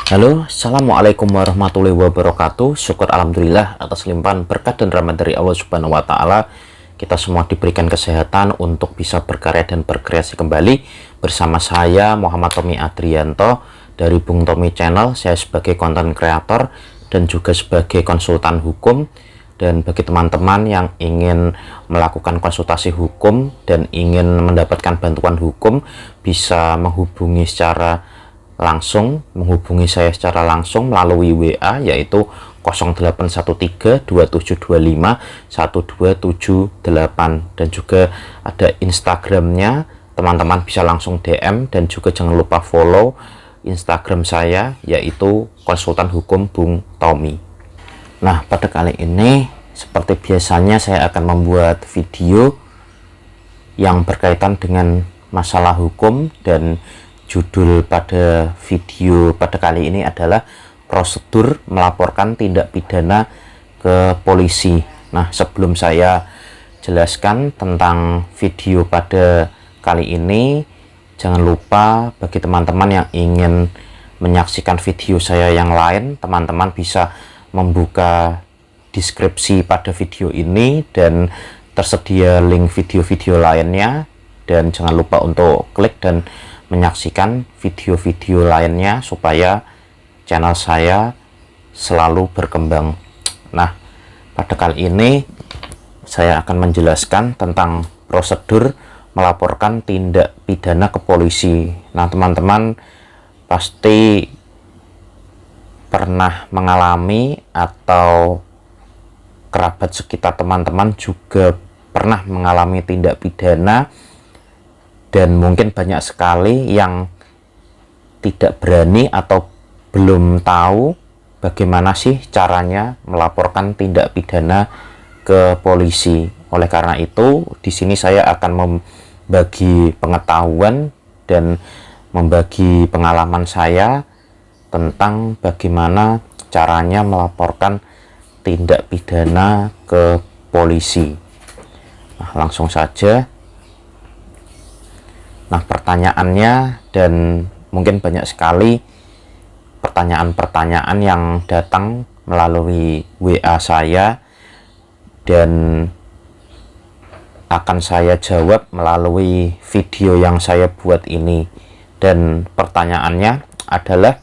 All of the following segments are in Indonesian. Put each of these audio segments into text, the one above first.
Halo, Assalamualaikum warahmatullahi wabarakatuh. Syukur alhamdulillah atas limpahan berkat dan rahmat dari Allah Subhanahu wa taala. Kita semua diberikan kesehatan untuk bisa berkarya dan berkreasi kembali. Bersama saya Muhammad Tommy Adrianto dari Bung Tommy Channel. Saya sebagai konten kreator dan juga sebagai konsultan hukum. Dan bagi teman-teman yang ingin melakukan konsultasi hukum dan ingin mendapatkan bantuan hukum, bisa menghubungi saya secara langsung melalui WA, yaitu 0813-2725-1278, dan juga ada Instagramnya. Teman-teman bisa langsung DM, dan juga jangan lupa follow Instagram saya, yaitu konsultan hukum Bung Tommy. Nah, pada kali ini seperti biasanya saya akan membuat video yang berkaitan dengan masalah hukum, dan judul pada video pada kali ini adalah prosedur melaporkan tindak pidana ke polisi. Nah, sebelum saya jelaskan tentang video pada kali ini, jangan lupa bagi teman-teman yang ingin menyaksikan video saya yang lain, teman-teman bisa membuka deskripsi pada video ini dan tersedia link video-video lainnya, dan jangan lupa untuk klik dan menyaksikan video-video lainnya supaya channel saya selalu berkembang. Nah, pada kali ini saya akan menjelaskan tentang prosedur melaporkan tindak pidana ke polisi. Nah, teman-teman pasti pernah mengalami, atau kerabat sekitar teman-teman juga pernah mengalami tindak pidana, dan mungkin banyak sekali yang tidak berani atau belum tahu bagaimana sih caranya melaporkan tindak pidana ke polisi. Oleh karena itu, di sini saya akan membagi pengetahuan dan membagi pengalaman saya tentang bagaimana caranya melaporkan tindak pidana ke polisi. Nah, langsung saja. Nah, pertanyaannya, dan mungkin banyak sekali pertanyaan-pertanyaan yang datang melalui WA saya, dan akan saya jawab melalui video yang saya buat ini. Dan pertanyaannya adalah,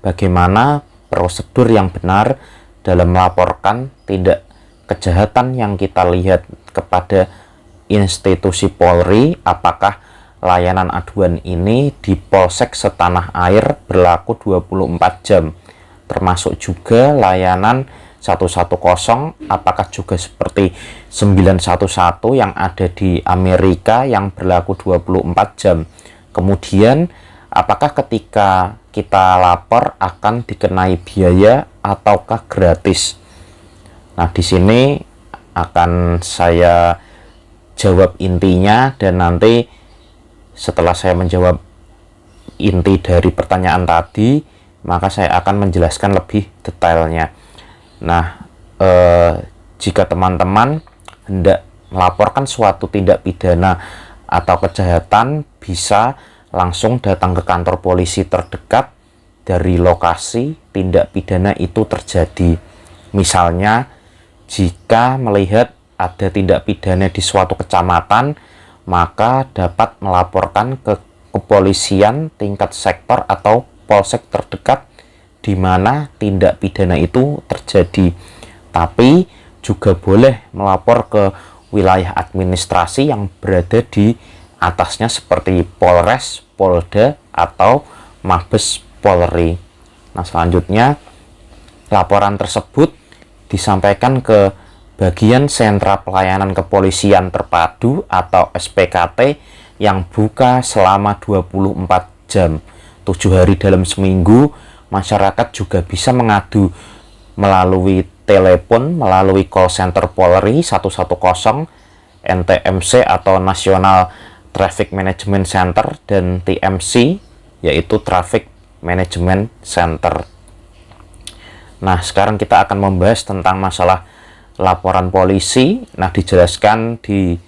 bagaimana prosedur yang benar dalam melaporkan tindak kejahatan yang kita lihat kepada institusi Polri? Apakah layanan aduan ini di Polsek setanah air berlaku 24 jam, termasuk juga layanan 110, apakah juga seperti 911 yang ada di Amerika yang berlaku 24 jam. Kemudian, apakah ketika kita lapor akan dikenai biaya ataukah gratis? Nah, di sini akan saya jawab intinya, dan nanti setelah saya menjawab inti dari pertanyaan tadi, maka saya akan menjelaskan lebih detailnya. Nah, jika teman-teman hendak melaporkan suatu tindak pidana atau kejahatan, bisa langsung datang ke kantor polisi terdekat dari lokasi tindak pidana itu terjadi. Misalnya, jika melihat ada tindak pidana di suatu kecamatan, maka dapat melaporkan ke kepolisian tingkat sektor atau polsek terdekat di mana tindak pidana itu terjadi. Tapi juga boleh melapor ke wilayah administrasi yang berada di atasnya, seperti Polres, Polda, atau Mabes Polri. Nah, selanjutnya laporan tersebut disampaikan ke bagian sentra pelayanan kepolisian terpadu atau SPKT yang buka selama 24 jam, 7 hari dalam seminggu. Masyarakat juga bisa mengadu melalui telepon, melalui call center Polri 110, NTMC atau National Traffic Management Center, dan TMC yaitu Traffic Management Center. Nah, sekarang kita akan membahas tentang masalah laporan polisi. Nah, dijelaskan di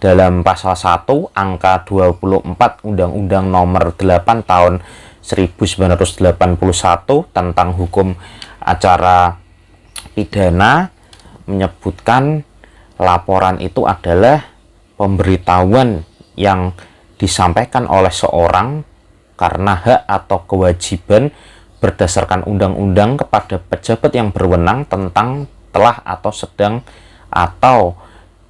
dalam pasal 1 angka 24 Undang-Undang Nomor 8 tahun 1981 tentang hukum acara pidana menyebutkan laporan itu adalah pemberitahuan yang disampaikan oleh seorang karena hak atau kewajiban berdasarkan undang-undang kepada pejabat yang berwenang tentang telah atau sedang atau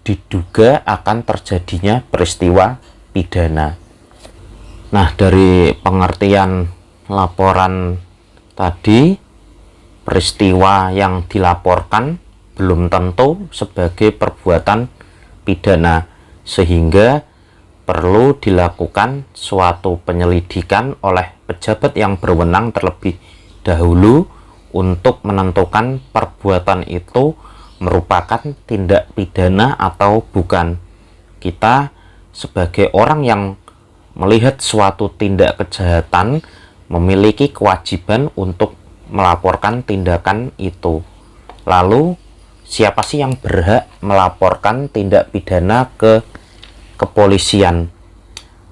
diduga akan terjadinya peristiwa pidana. Nah, dari pengertian laporan tadi, peristiwa yang dilaporkan belum tentu sebagai perbuatan pidana, sehingga perlu dilakukan suatu penyelidikan oleh pejabat yang berwenang terlebih dahulu untuk menentukan perbuatan itu merupakan tindak pidana atau bukan. Kita sebagai orang yang melihat suatu tindak kejahatan memiliki kewajiban untuk melaporkan tindakan itu. Lalu, siapa sih yang berhak melaporkan tindak pidana ke kepolisian?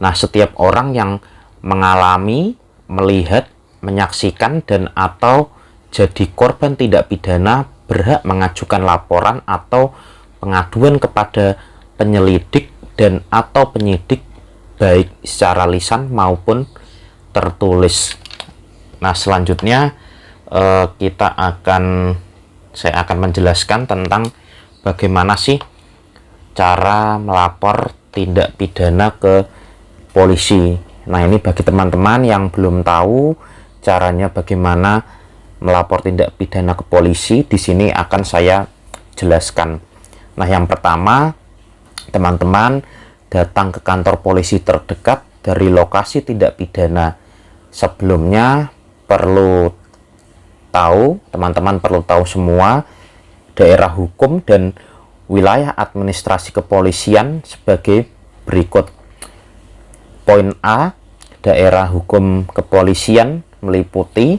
Nah, setiap orang yang mengalami, melihat, menyaksikan, dan atau jadi korban tindak pidana berhak mengajukan laporan atau pengaduan kepada penyelidik dan atau penyidik baik secara lisan maupun tertulis. Nah, selanjutnya saya akan menjelaskan tentang bagaimana sih cara melapor tindak pidana ke polisi. Nah, ini bagi teman-teman yang belum tahu caranya bagaimana melapor tindak pidana ke polisi, di sini akan saya jelaskan. Nah, yang pertama, teman-teman datang ke kantor polisi terdekat dari lokasi tindak pidana. Sebelumnya teman-teman perlu tahu semua daerah hukum dan wilayah administrasi kepolisian sebagai berikut. Poin A, daerah hukum kepolisian meliputi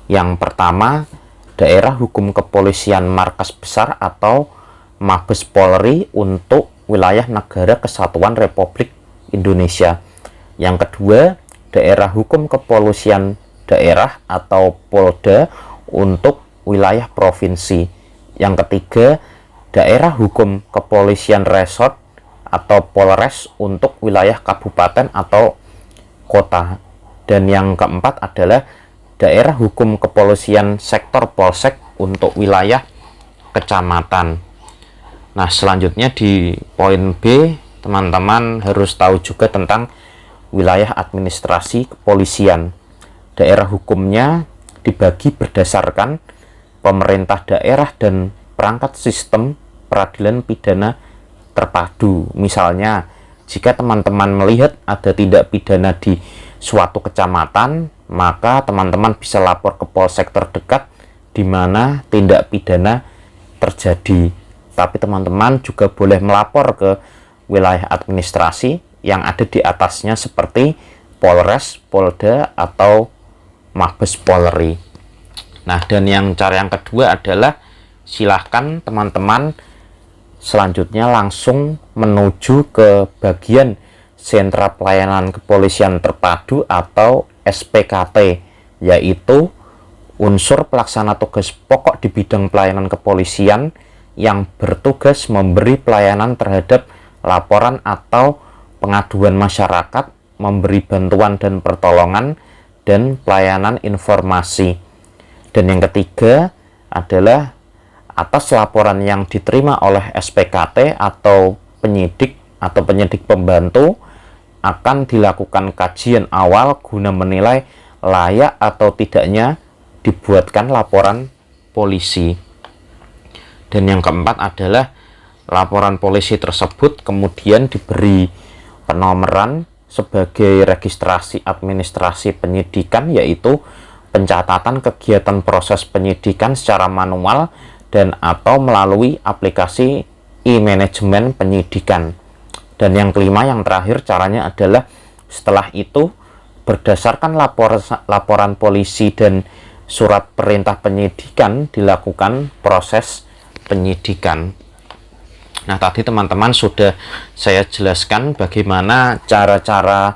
yang pertama, daerah hukum kepolisian markas besar atau Mabes Polri untuk wilayah Negara Kesatuan Republik Indonesia. Yang kedua, daerah hukum kepolisian daerah atau Polda untuk wilayah provinsi. Yang ketiga, daerah hukum kepolisian resort atau Polres untuk wilayah kabupaten atau kota. Dan yang keempat adalah daerah hukum kepolisian sektor polsek untuk wilayah kecamatan. Nah, selanjutnya di poin B, teman-teman harus tahu juga tentang wilayah administrasi kepolisian. Daerah hukumnya dibagi berdasarkan pemerintah daerah dan perangkat sistem peradilan pidana terpadu. Misalnya, jika teman-teman melihat ada tindak pidana di suatu kecamatan, maka teman-teman bisa lapor ke polsek terdekat di mana tindak pidana terjadi. Tapi teman-teman juga boleh melapor ke wilayah administrasi yang ada di atasnya seperti Polres, Polda, atau Mabes Polri. Nah, dan cara yang kedua adalah silahkan teman-teman selanjutnya langsung menuju ke bagian Sentra Pelayanan Kepolisian Terpadu atau SPKT, yaitu unsur pelaksana tugas pokok di bidang pelayanan kepolisian yang bertugas memberi pelayanan terhadap laporan atau pengaduan masyarakat, memberi bantuan dan pertolongan, dan pelayanan informasi. Dan yang ketiga adalah atas laporan yang diterima oleh SPKT atau penyidik pembantu akan dilakukan kajian awal guna menilai layak atau tidaknya dibuatkan laporan polisi. Dan yang keempat adalah laporan polisi tersebut kemudian diberi penomoran sebagai registrasi administrasi penyidikan, yaitu pencatatan kegiatan proses penyidikan secara manual dan atau melalui aplikasi e-manajemen penyidikan. Dan yang kelima, yang terakhir caranya adalah setelah itu berdasarkan laporan polisi dan surat perintah penyidikan dilakukan proses penyidikan. Nah, tadi teman-teman sudah saya jelaskan bagaimana cara-cara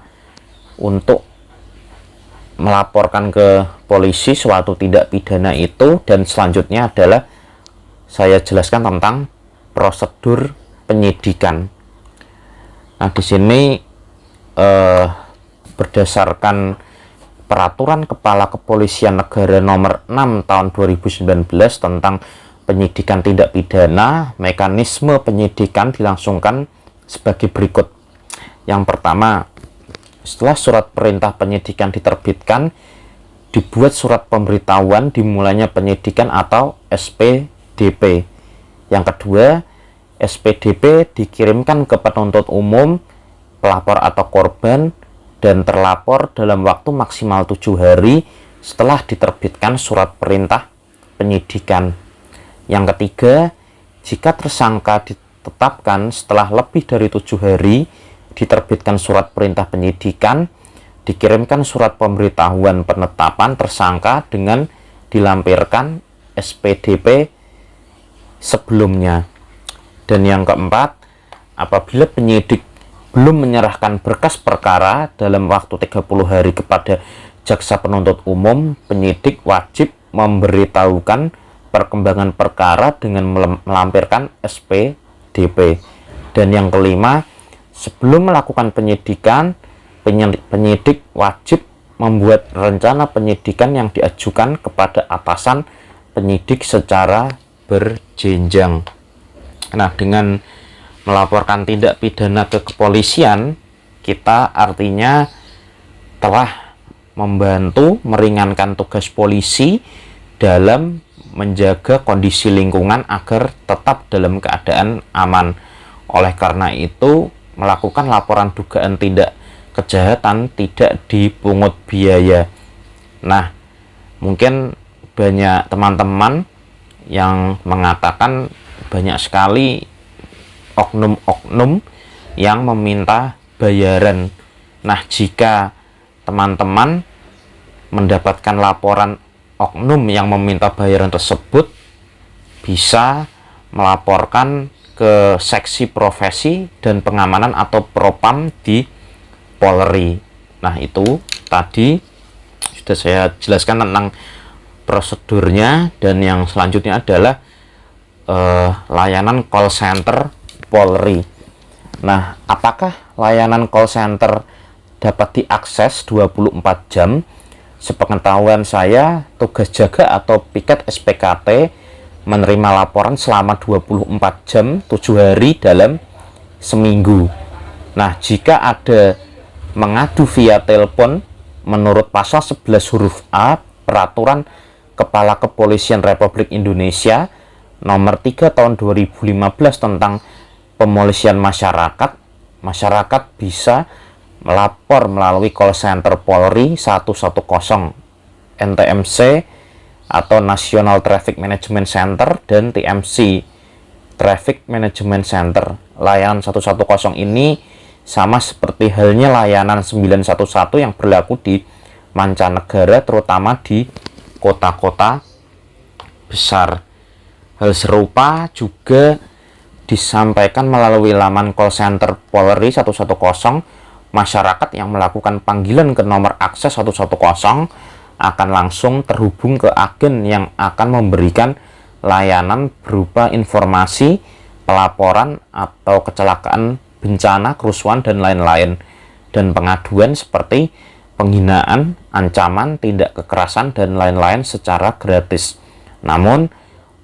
untuk melaporkan ke polisi suatu tindak pidana itu, dan selanjutnya adalah saya jelaskan tentang prosedur penyidikan. Nah, di sini berdasarkan Peraturan Kepala Kepolisian Negara Nomor 6 Tahun 2019 tentang penyidikan tindak pidana, mekanisme penyidikan dilangsungkan sebagai berikut. Yang pertama, setelah surat perintah penyidikan diterbitkan, dibuat surat pemberitahuan dimulainya penyidikan atau SPDP. Yang kedua, SPDP dikirimkan ke penuntut umum, pelapor atau korban, dan terlapor dalam waktu maksimal 7 hari setelah diterbitkan surat perintah penyidikan. Yang ketiga, jika tersangka ditetapkan setelah lebih dari 7 hari diterbitkan surat perintah penyidikan, dikirimkan surat pemberitahuan penetapan tersangka dengan dilampirkan SPDP sebelumnya. Dan yang keempat, apabila penyidik belum menyerahkan berkas perkara dalam waktu 30 hari kepada jaksa penuntut umum, penyidik wajib memberitahukan perkembangan perkara dengan melampirkan SPDP. Dan yang kelima, sebelum melakukan penyidikan, penyidik wajib membuat rencana penyidikan yang diajukan kepada atasan penyidik secara berjenjang. Nah, dengan melaporkan tindak pidana ke kepolisian, kita artinya telah membantu meringankan tugas polisi dalam menjaga kondisi lingkungan agar tetap dalam keadaan aman. Oleh karena itu, melakukan laporan dugaan tindak kejahatan tidak dipungut biaya. Nah, mungkin banyak teman-teman yang mengatakan banyak sekali oknum-oknum yang meminta bayaran. Nah, jika teman-teman mendapatkan laporan oknum yang meminta bayaran tersebut, bisa melaporkan ke seksi profesi dan pengamanan atau Propam di Polri. Nah, itu tadi sudah saya jelaskan tentang prosedurnya, dan yang selanjutnya adalah layanan call center Polri. Nah, apakah layanan call center dapat diakses 24 jam? Sepengetahuan saya, tugas jaga atau piket SPKT menerima laporan selama 24 jam 7 hari dalam seminggu. Nah, jika ada mengadu via telepon, menurut pasal 11 huruf A Peraturan Kepala Kepolisian Republik Indonesia Nomor 3 Tahun 2015 tentang Pemolisian Masyarakat, masyarakat bisa melapor melalui call center Polri 110 NTMC atau National Traffic Management Center dan TMC Traffic Management Center. Layanan 110 ini sama seperti halnya layanan 911 yang berlaku di mancanegara, terutama di kota-kota besar. Hal serupa juga disampaikan melalui laman call center Polri 110. Masyarakat yang melakukan panggilan ke nomor akses 110 akan langsung terhubung ke agen yang akan memberikan layanan berupa informasi, pelaporan atau kecelakaan, bencana, kerusuhan, dan lain-lain, dan pengaduan seperti penghinaan, ancaman, tindak kekerasan, dan lain-lain secara gratis. Namun,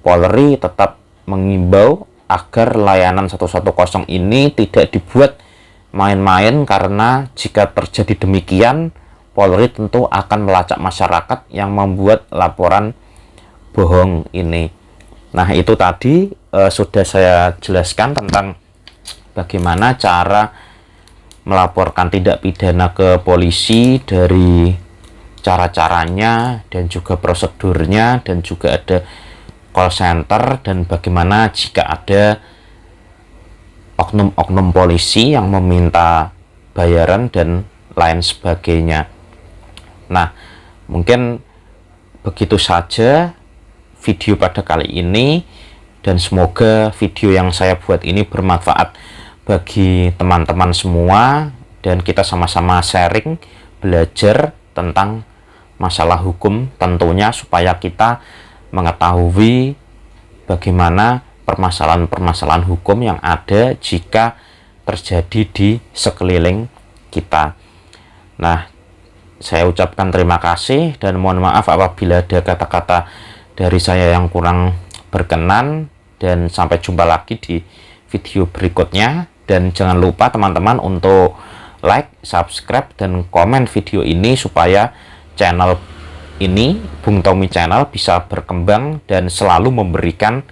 Polri tetap mengimbau agar layanan 110 ini tidak dibuat main-main, karena jika terjadi demikian, Polri tentu akan melacak masyarakat yang membuat laporan bohong ini. Nah, itu tadi sudah saya jelaskan tentang bagaimana cara melaporkan tindak pidana ke polisi, dari cara-caranya dan juga prosedurnya, dan juga ada call center, dan bagaimana jika ada oknum-oknum polisi yang meminta bayaran dan lain sebagainya. Nah, mungkin begitu saja video pada kali ini, dan semoga video yang saya buat ini bermanfaat bagi teman-teman semua, dan kita sama-sama sharing, belajar tentang masalah hukum tentunya, supaya kita mengetahui bagaimana permasalahan-permasalahan hukum yang ada jika terjadi di sekeliling kita. Nah, saya ucapkan terima kasih dan mohon maaf apabila ada kata-kata dari saya yang kurang berkenan, dan sampai jumpa lagi di video berikutnya. Dan jangan lupa teman-teman untuk like, subscribe, dan komen video ini supaya channel ini, Bung Tommy Channel, bisa berkembang dan selalu memberikan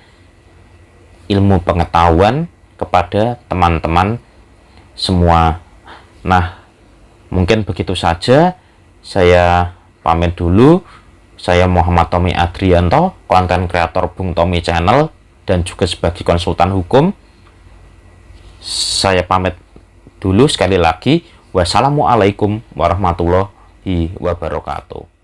ilmu pengetahuan kepada teman-teman semua. Nah, mungkin begitu saja. Saya pamit dulu. Saya Muhammad Tommy Adrianto, konten kreator Bung Tommy Channel, dan juga sebagai konsultan hukum. Saya pamit dulu sekali lagi. Wassalamualaikum warahmatullahi wabarakatuh.